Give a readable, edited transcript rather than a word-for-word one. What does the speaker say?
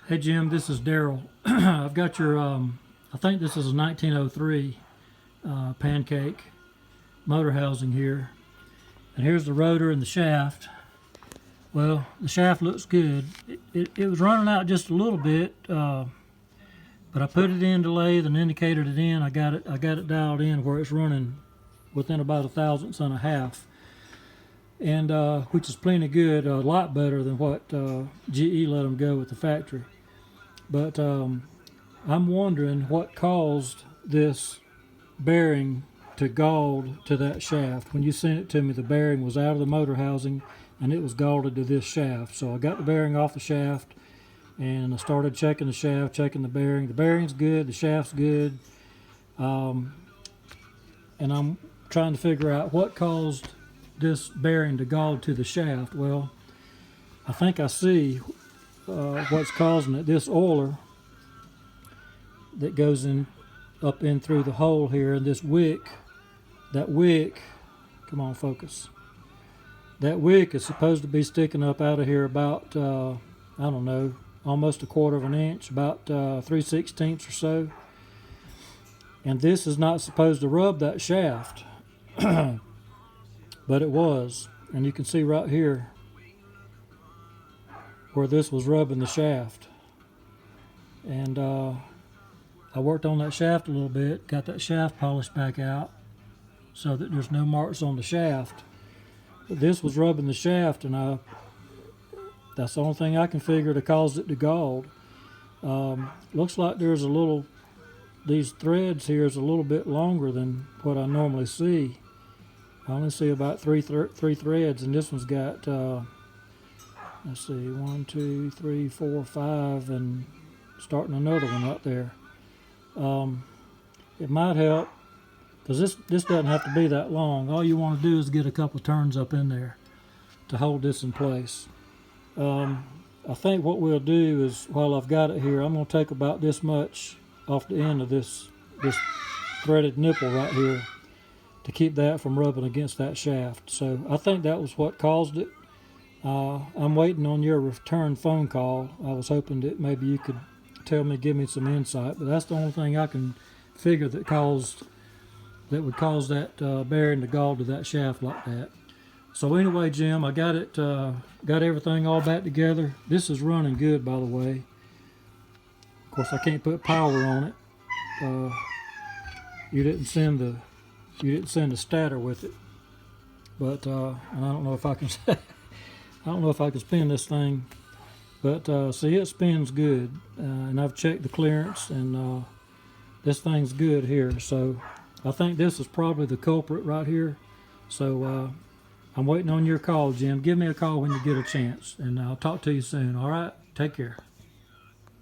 Hey Jim, this is Daryl. I've got your, I think this is a 1903 pancake motor housing here. And here's the rotor and the shaft. Well, the shaft looks good. It was running out just a little bit, but I put it in to lathe and indicated it in. I got it dialed in where it's running within about a thousandth and a half, and which is plenty good, a lot better than what GE let them go with the factory. But I'm wondering what caused this bearing to gauge to that shaft. When you sent it to me, the bearing was out of the motor housing and it was gaulded to this shaft. So I got the bearing off the shaft and I started checking the shaft, checking the bearing. The bearing's good, the shaft's good, and I'm trying to figure out what caused this bearing to gauge to the shaft. Well, I think I see what's causing it. This oiler that goes in up in through the hole here, and this wick, that wick, come on focus, that wick is supposed to be sticking up out of here about I don't know, almost a quarter of an inch, about 3/16 or so, and this is not supposed to rub that shaft but it was, and you can see right here where this was rubbing the shaft. And I worked on that shaft a little bit, got that shaft polished back out so that there's no marks on the shaft. But this was rubbing the shaft, and that's the only thing I can figure to cause it to gauge. Looks like there's a little, these threads here is a little bit longer than what I normally see. I only see about three threads, and this one's got let's see, 1, 2, 3, 4, 5, and starting another one right there. It might help, because this doesn't have to be that long. All you want to do is get a couple turns up in there to hold this in place. I think what we'll do is, while I've got it here, I'm going to take about this much off the end of this threaded nipple right here to keep that from rubbing against that shaft. So I think that was what caused it. I'm waiting on your return phone call. I was hoping that maybe you could give me some insight, but that's the only thing I can figure that would cause that bearing to gauge to that shaft like that. So anyway, Jim, I got everything all back together. This is running good, by the way. Of course, I can't put power on it. You didn't send a stator with it, but and I don't know if I can. I don't know if I can spin this thing, but see, it spins good, and I've checked the clearance, and this thing's good here. So I think this is probably the culprit right here. So I'm waiting on your call, Jim. Give me a call when you get a chance, and I'll talk to you soon. All right, take care.